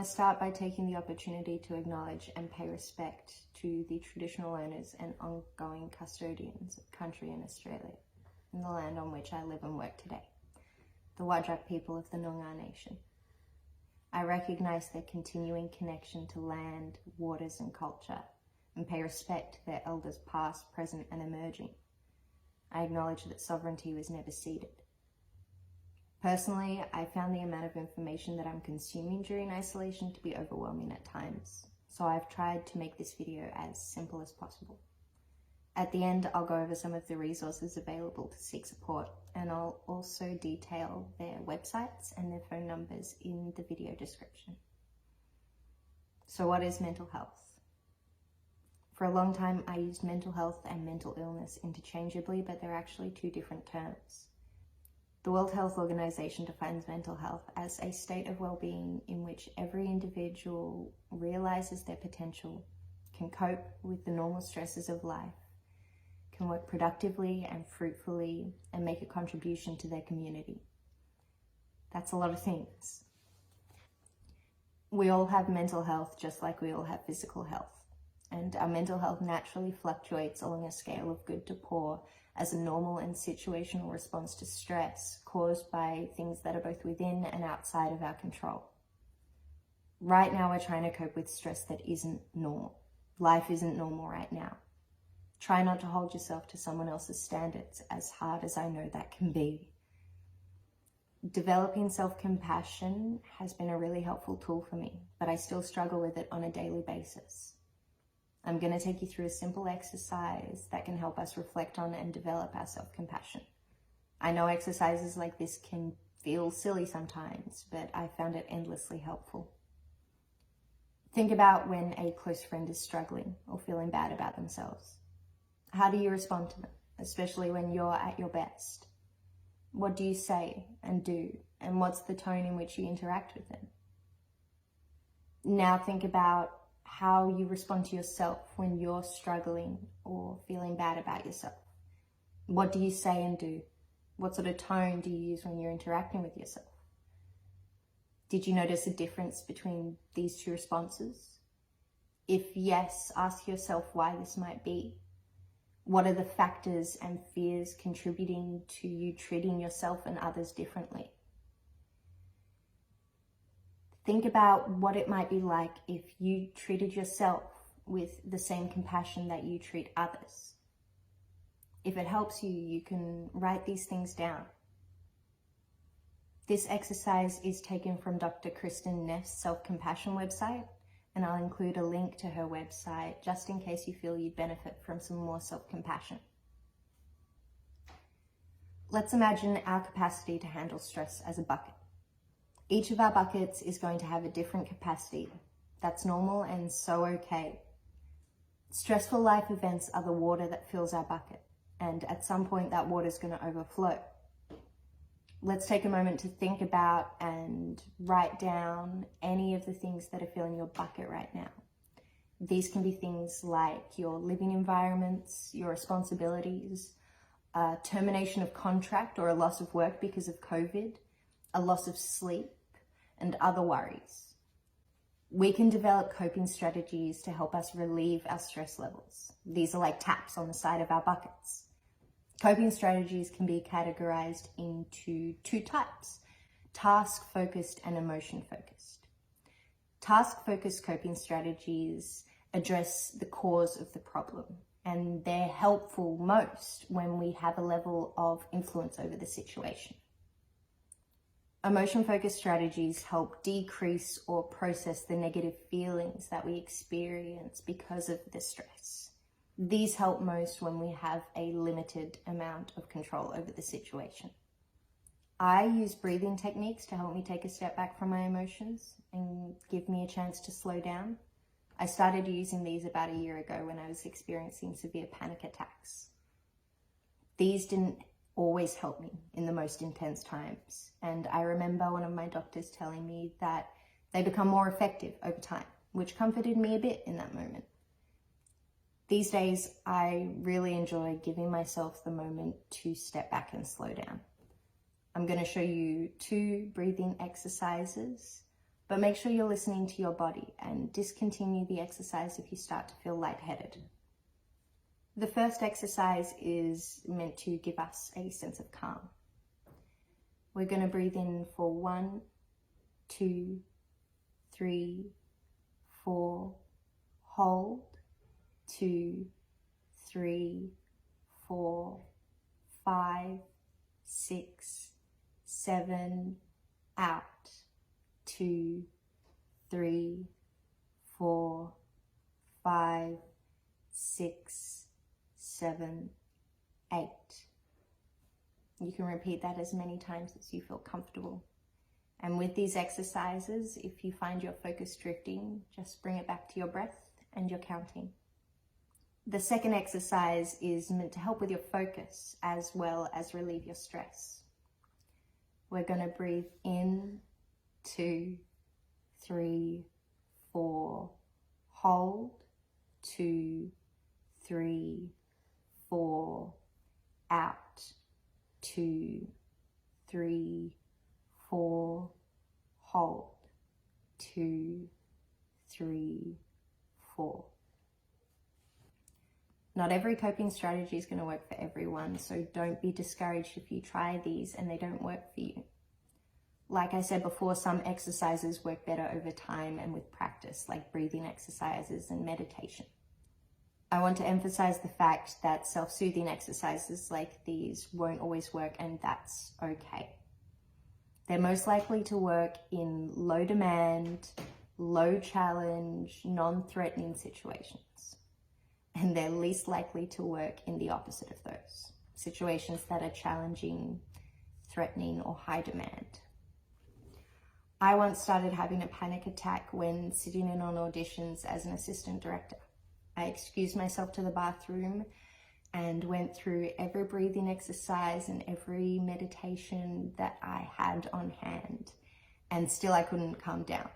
start by taking the opportunity to acknowledge and pay respect to the traditional owners and ongoing custodians of country in Australia, and the land on which I live and work today, the Wadjuk people of the Noongar Nation. I recognise their continuing connection to land, waters and culture, and pay respect to their elders past, present and emerging. I acknowledge that sovereignty was never ceded. Personally, I found the amount of information that I'm consuming during isolation to be overwhelming at times, so I've tried to make this video as simple as possible. At the end, I'll go over some of the resources available to seek support, and I'll also detail their websites and their phone numbers in the video description. So what is mental health? For a long time, I used mental health and mental illness interchangeably, but they're actually two different terms. The World Health Organization defines mental health as a state of well-being in which every individual realizes their potential, can cope with the normal stresses of life, can work productively and fruitfully, and make a contribution to their community. That's a lot of things. We all have mental health just like we all have physical health, and our mental health naturally fluctuates along a scale of good to poor as a normal and situational response to stress caused by things that are both within and outside of our control. Right now, we're trying to cope with stress that isn't normal. Life isn't normal right now. Try not to hold yourself to someone else's standards, as hard as I know that can be. Developing self-compassion has been a really helpful tool for me, but I still struggle with it on a daily basis. I'm going to take you through a simple exercise that can help us reflect on and develop our self-compassion. I know exercises like this can feel silly sometimes, but I found it endlessly helpful. Think about when a close friend is struggling or feeling bad about themselves. How do you respond to them, especially when you're at your best? What do you say and do, and what's the tone in which you interact with them? Now think about how you respond to yourself when you're struggling or feeling bad about yourself. What do you say and do? What sort of tone do you use when you're interacting with yourself? Did you notice a difference between these two responses? If yes, ask yourself why this might be. What are the factors and fears contributing to you treating yourself and others differently? Think about what it might be like if you treated yourself with the same compassion that you treat others. If it helps you, you can write these things down. This exercise is taken from Dr. Kristen Neff's self-compassion website, and I'll include a link to her website just in case you feel you'd benefit from some more self-compassion. Let's imagine our capacity to handle stress as a bucket. Each of our buckets is going to have a different capacity. That's normal and so okay. Stressful life events are the water that fills our bucket, and at some point that water is going to overflow. Let's take a moment to think about and write down any of the things that are filling your bucket right now. These can be things like your living environments, your responsibilities, termination of contract or a loss of work because of COVID, a loss of sleep, and other worries. We can develop coping strategies to help us relieve our stress levels. These are like taps on the side of our buckets. Coping strategies can be categorized into two types: task-focused and emotion-focused. Task-focused coping strategies address the cause of the problem, and they're helpful most when we have a level of influence over the situation. Emotion-focused strategies help decrease or process the negative feelings that we experience because of the stress. These help most when we have a limited amount of control over the situation. I use breathing techniques to help me take a step back from my emotions and give me a chance to slow down. I started using these about a year ago when I was experiencing severe panic attacks. These didn't always help me in the most intense times, and I remember one of my doctors telling me that they become more effective over time, which comforted me a bit in that moment. These days, I really enjoy giving myself the moment to step back and slow down. I'm going to show you 2 breathing exercises. But make sure you're listening to your body and discontinue the exercise if you start to feel lightheaded. The first exercise is meant to give us a sense of calm. We're going to breathe in for 1, 2, 3, 4, hold, 2, 3, 4, 5, 6, 7, out, 2, 3, 4, 5, 6, 7, 8. You can repeat that as many times as you feel comfortable. And with these exercises, if you find your focus drifting, just bring it back to your breath and your counting. The second exercise is meant to help with your focus as well as relieve your stress. We're going to breathe in, 2, 3, 4, hold, 2, 3, 4, out, 2, 3, 4, hold, 2, 3, 4. Not every coping strategy is going to work for everyone, so don't be discouraged if you try these and they don't work for you. Like I said before, some exercises work better over time and with practice, like breathing exercises and meditation. I want to emphasize the fact that self-soothing exercises like these won't always work, and that's okay. They're most likely to work in low demand, low challenge, non-threatening situations. And they're least likely to work in the opposite of those, situations that are challenging, threatening, or high demand. I once started having a panic attack when sitting in on auditions as an assistant director. I excused myself to the bathroom and went through every breathing exercise and every meditation that I had on hand, and still I couldn't calm down.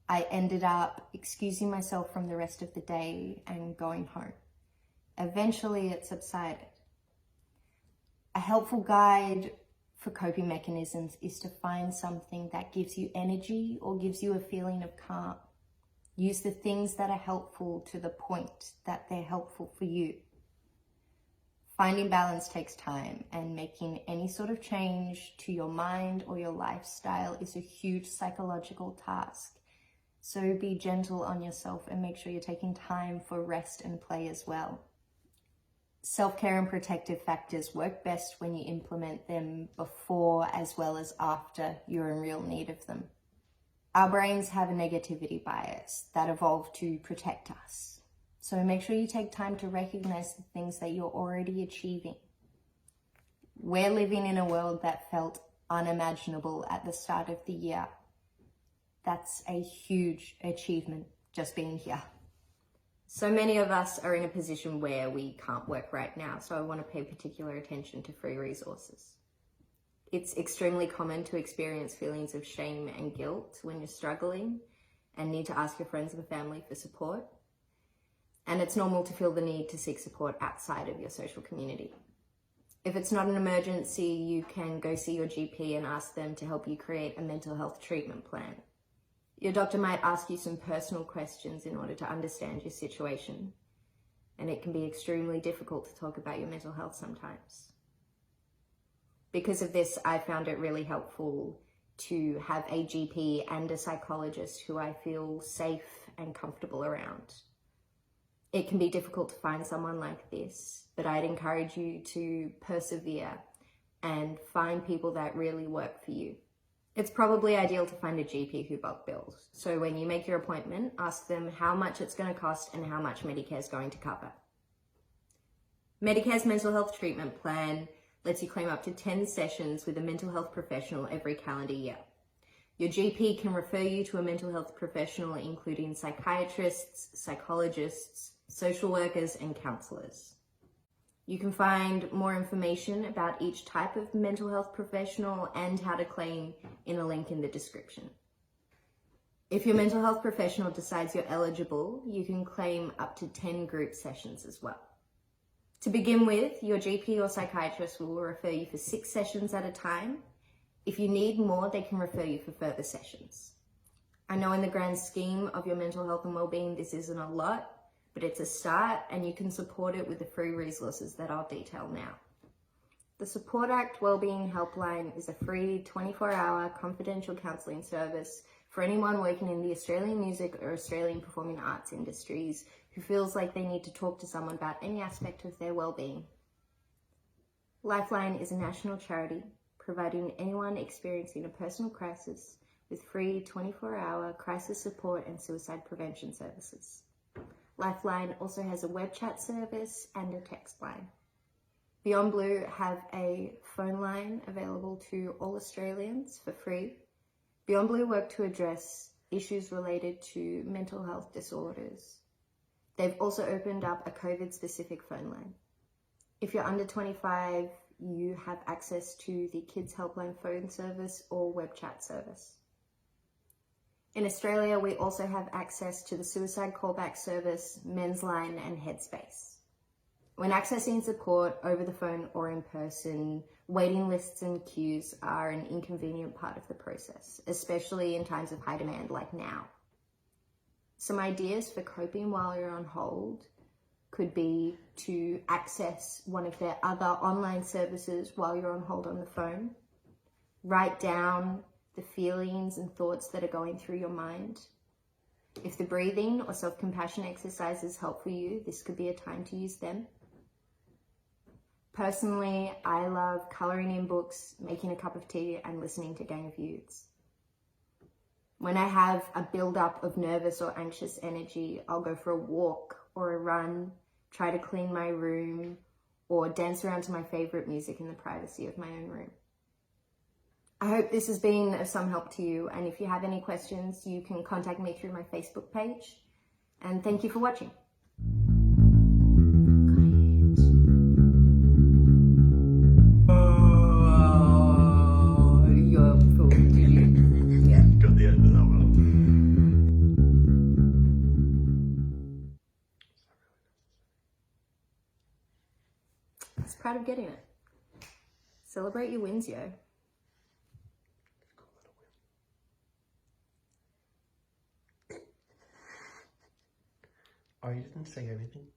I ended up excusing myself from the rest of the day and going home. Eventually it subsided. A helpful guide for coping mechanisms is to find something that gives you energy or gives you a feeling of calm. Use the things that are helpful to the point that they're helpful for you. Finding balance takes time, and making any sort of change to your mind or your lifestyle is a huge psychological task. So be gentle on yourself and make sure you're taking time for rest and play as well. Self-care and protective factors work best when you implement them before as well as after you're in real need of them. Our brains have a negativity bias that evolved to protect us. So make sure you take time to recognize the things that you're already achieving. We're living in a world that felt unimaginable at the start of the year. That's a huge achievement, just being here. So many of us are in a position where we can't work right now, so I want to pay particular attention to free resources. It's extremely common to experience feelings of shame and guilt when you're struggling and need to ask your friends and family for support. And it's normal to feel the need to seek support outside of your social community. If it's not an emergency, you can go see your GP and ask them to help you create a mental health treatment plan. Your doctor might ask you some personal questions in order to understand your situation, and it can be extremely difficult to talk about your mental health sometimes. Because of this, I found it really helpful to have a GP and a psychologist who I feel safe and comfortable around. It can be difficult to find someone like this, but I'd encourage you to persevere and find people that really work for you. It's probably ideal to find a GP who bulk bills. So when you make your appointment, ask them how much it's going to cost and how much Medicare is going to cover. Medicare's mental health treatment plan lets you claim up to 10 sessions with a mental health professional every calendar year. Your GP can refer you to a mental health professional, including psychiatrists, psychologists, social workers, and counselors. You can find more information about each type of mental health professional and how to claim in a link in the description. If your mental health professional decides you're eligible, you can claim up to 10 group sessions as well. To begin with, your GP or psychiatrist will refer you for 6 sessions at a time, If you need more, they can refer you for further sessions. I know in the grand scheme of your mental health and wellbeing, this isn't a lot, but it's a start, and you can support it with the free resources that I'll detail now. The Support Act Wellbeing Helpline is a free 24-hour confidential counselling service for anyone working in the Australian music or Australian performing arts industries who feels like they need to talk to someone about any aspect of their wellbeing. Lifeline is a national charity providing anyone experiencing a personal crisis with free 24-hour crisis support and suicide prevention services. Lifeline also has a web chat service and a text line. Beyond Blue have a phone line available to all Australians for free. Beyond Blue work to address issues related to mental health disorders. They've also opened up a COVID-specific phone line. If you're under 25, you have access to the Kids Helpline phone service or web chat service. In Australia, we also have access to the suicide callback service, Men's Line and Headspace. When accessing support over the phone or in person, waiting lists and queues are an inconvenient part of the process, especially in times of high demand like now. Some ideas for coping while you're on hold could be to access one of their other online services while you're on hold on the phone. Write down the feelings and thoughts that are going through your mind. If the breathing or self-compassion exercises help for you, this could be a time to use them. Personally, I love colouring in books, making a cup of tea, and listening to Gang of Youths. When I have a build-up of nervous or anxious energy, I'll go for a walk or a run, try to clean my room, or dance around to my favourite music in the privacy of my own room. I hope this has been of some help to you, and if you have any questions, you can contact me through my Facebook page. And thank you for watching. You're a fool. Did you? Yeah. Got the end of that one. I was proud of getting it. Celebrate your wins, yo. Oh, you didn't say everything?